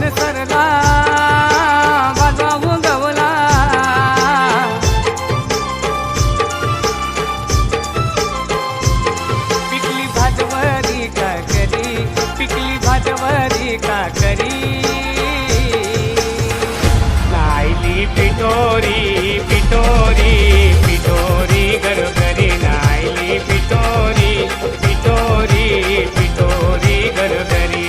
श्रवण सरला वाजवा गवला पिकली भाजवरी का करी पिकली भाजवरी का करी नायली पिटोरी पिटोरी पिटोरी घरोघरी नायली पिटोरी पिटोरी पिटोरी घरोघरी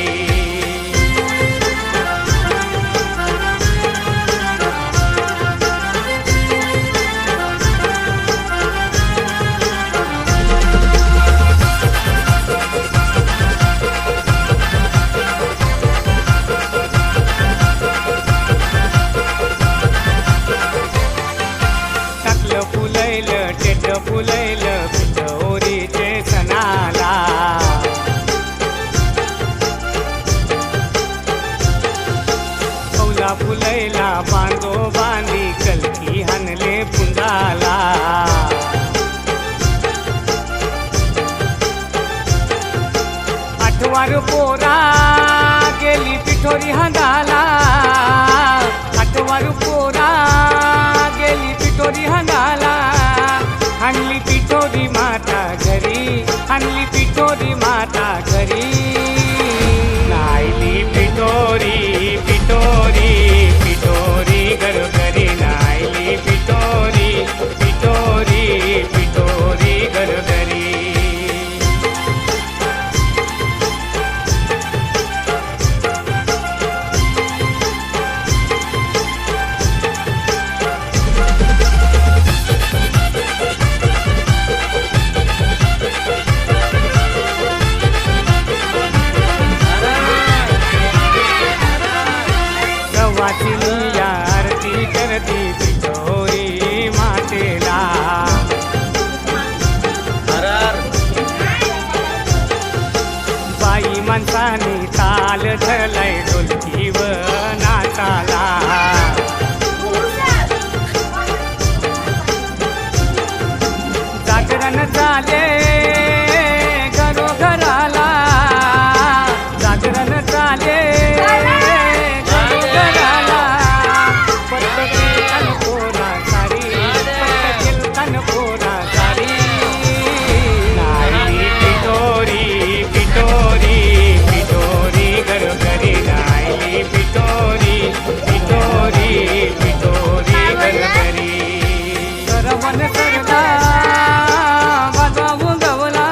फुलैलं पिठोरीचे सणाला कौला फुलैला बांधो बांधी कलकी हनले पुंडाला आठवार पोरा गेली पिठोरी हंगाला आठवार पोरा गेली पिठोरी हंगाला आणली पिठोरी माता घरी आणली पिठोरी माता घरी नायली पिठोरी पिठोरी पिठोरी घरोघरी नायली पिठोरी पिठोरी पिठोरी घरोघरी वाचिली आरती करती पिठोरी मातेला बाई माणसाने ताल धरलाय ढोलकीव नाचाला जागरण चाले घरोघराला जागरण चाले श्रवण सरला वाजवा गवला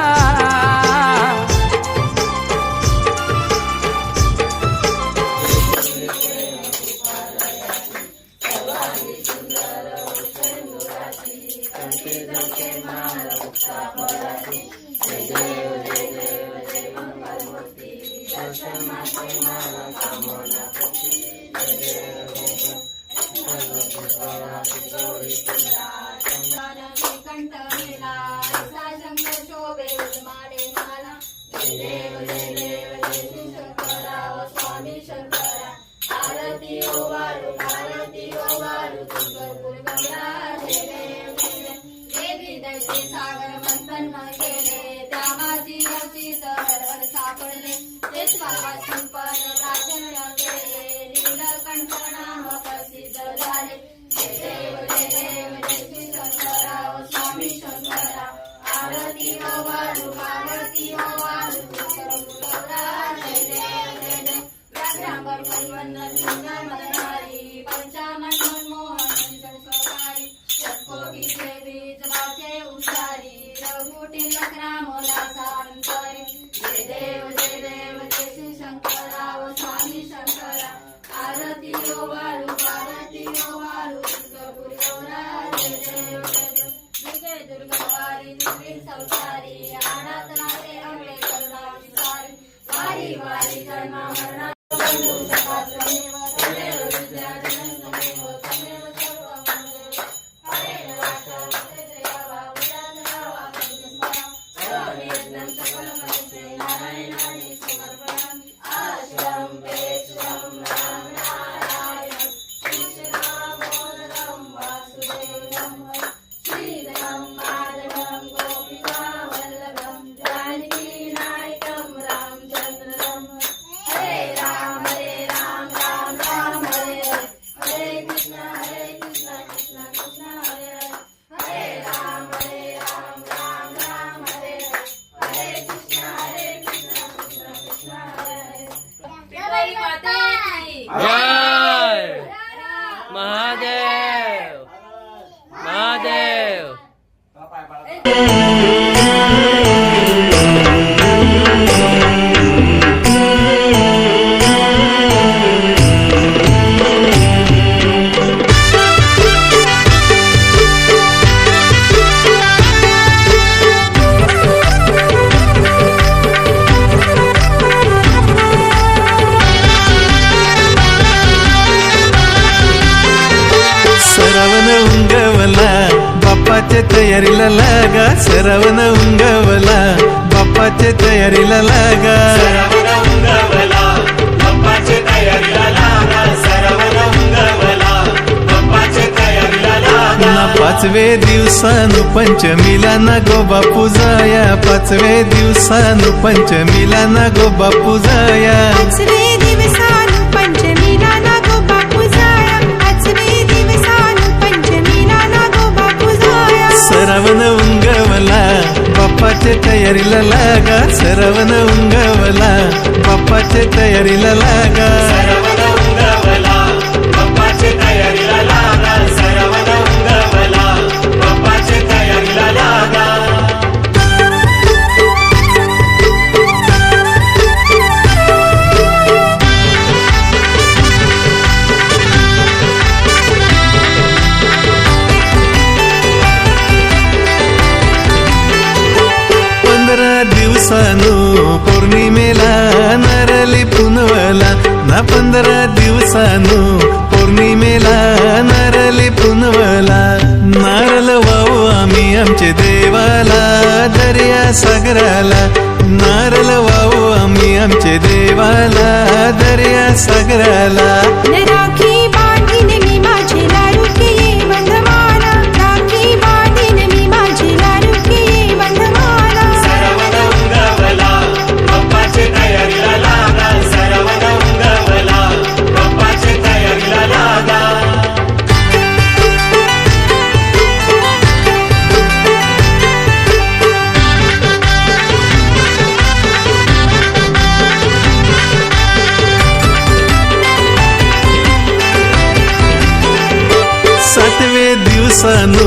Hare Ram तयारीला लागा, श्रावण उंगवला, बाप्पाच्या तयारीला लागा. श्रावण उंगवला, बाप्पाच्या तयारीला लागा. श्रावण उंगवला, बाप्पाच्या तयारीला लागा. ना 5वे दिवसानु पंचमीला ना गो बापू जाया, 5वे दिवसानु पंचमीला ना गो बापू जाया. 5वे दिवसानु पंचमीला ना गो बापू जाया, 5वे दिवसानु पंचमीला ना गो बापू जाया. श्रावण उंगवला, बाप्पाच्या तयारीला लागा, श्रावण उंगवला, बाप्पाच्या तयारीला लागा. श्रावण उंगवला, बाप्पाच्या तयारीला लागा. श्रावण उंगवला, बाप्पाच्या तयारीला लागा. दिवसानु पौर्णिमेला नरली पुनवला, ना 15 दिवसानु पौर्णिमेला नरली पुनवला. नारळ वाहू आम्ही आमचे देवाला, दर्या सागराला. नारळ वाहू आम्ही आमचे देवाला, दर्या सागराला. राखी बांधीन मी माझी लाडकी ये बंधमाला, राखी बांधीन मी माझी लाडकी ये बंधमाला. श्रावण उंगवला, बाप्पाच्या तयारीला लागा. श्रावण उंगवला, बाप्पाच्या तयारीला लागा. सातवे दिवसानु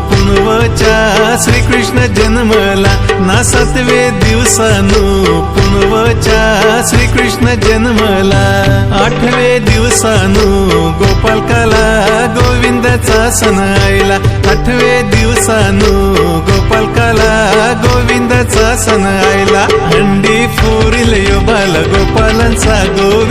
पुनवच्या श्रीकृष्ण जन्मला, ना 7वे दिवसानु पुनवच्या श्रीकृष्ण जन्मला. 8वे दिवसानु गोपालकाला गोविंदाचा सण आयला, 8वे दिवसानु गोपालकाला गोविंदाचा सण आयला. हंडी फोरिल यो बाल गोपालांचा गोविंद.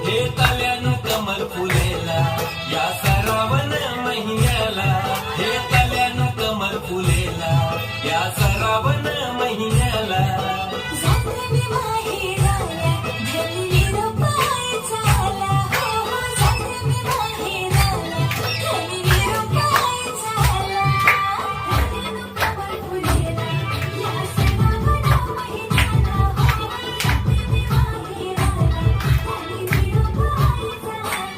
हे तल्यानु कमल फुलेला या श्रावण महिन्याला, हे तल्यानु कमल फुलेला या श्रावण महिन्याला. जाते मी माहेराला, धरली रुपाय झाला, हो हो जाते मी माहेराला, धरली रुपाय झाला. तल्यानु कमल फुलेला या श्रावण महिन्याला, हो हो जाते मी माहेराला, धरली रुपाय झाला.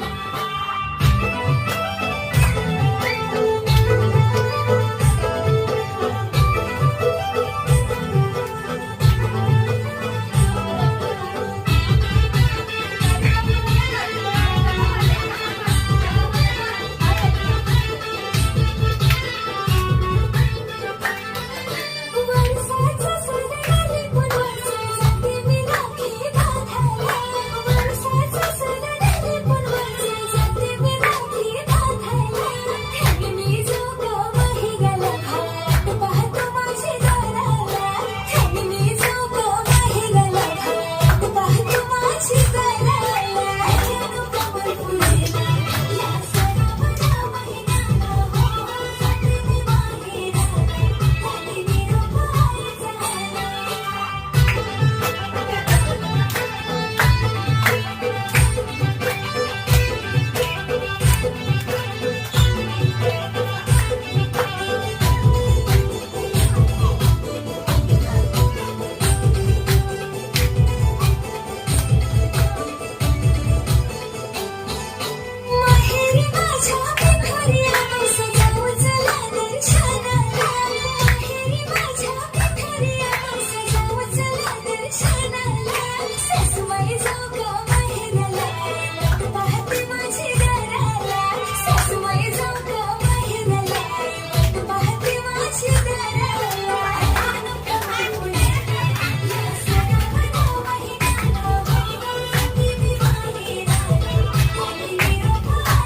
वर्षाचा सणाले पुनवचे जाते मी राखी बांधायला, वर्षाचा सणाले पुनवचे जाते मी राखी बांधायला. ठेवी मी जोग महिन्याला घाट पाहतो माझी दाराला, ठेवी मी जोग महिन्याला घाट पाहतो माझी दाराला. तल्यानु कमल फुलेला या श्रावण महिन्याला, हो हो जाते मी माहेराला, धरली रुपाय झाला. माहेरी माझ्या पिठोरी आम्ही सजाऊ चला दर्शनाला, माहेरी माझ्या पिठोरी आम्ही सजाऊ चला दर्शनाला. सासूबाई जोग महिन्याला वाट पाहते माझी दाराला, सासूबाई जोग महिन्याला वाट पाहते माझी दाराला. तल्यानु कमल फुलेला या श्रावण महिन्याला, हो हो जाते मी माहेराला, धरली रुपाय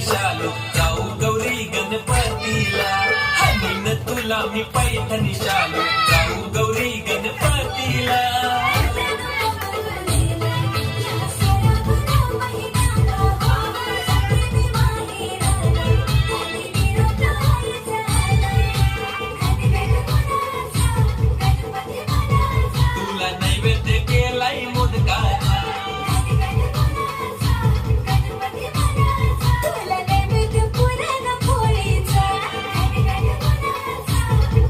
शालू जाऊ गौरी गणपतीला हानीन तुला मी पैठणी शालू जाऊ गौरी गणपतीला तुला नैवेद्य केलाय मोदकाचा तुला नैवेद्य पुरण पोळीचा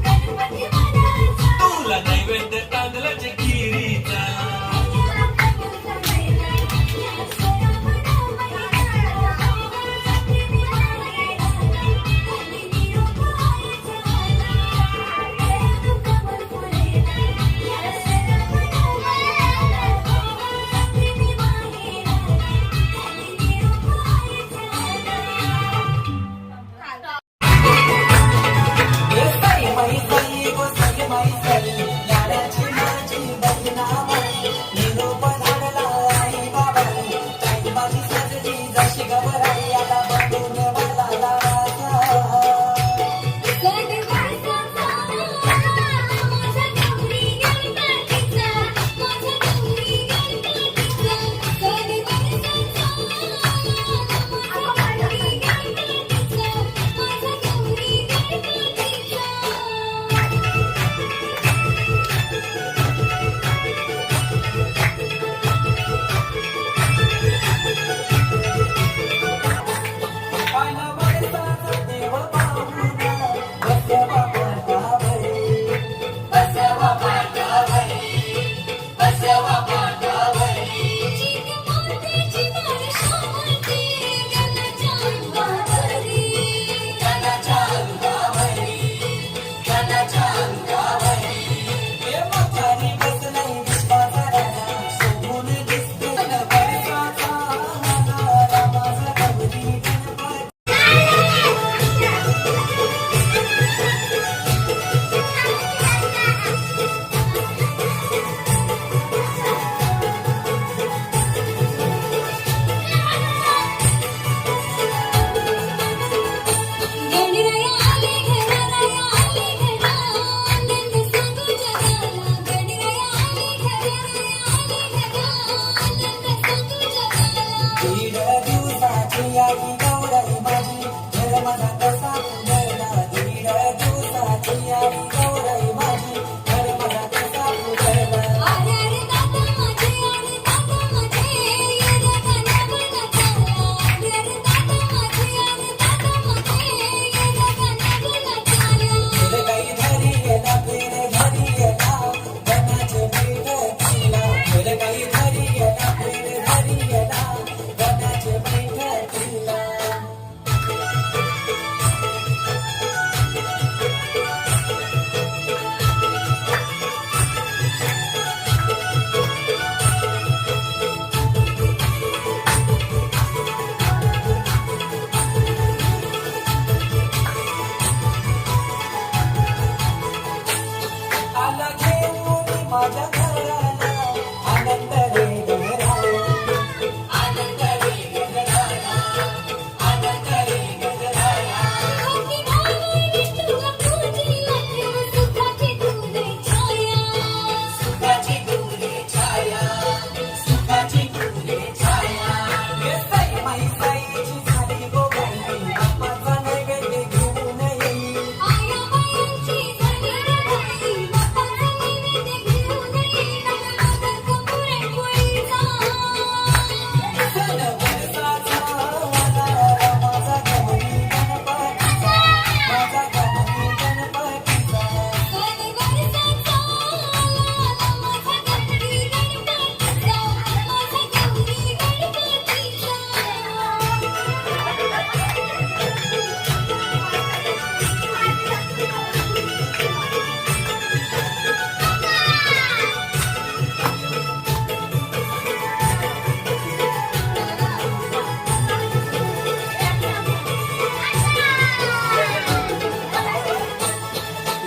गणपती म्हणायचा तुला नैवेद्य तांदळाच्या खिरीचा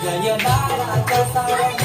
जयदाराच्या साऱ्या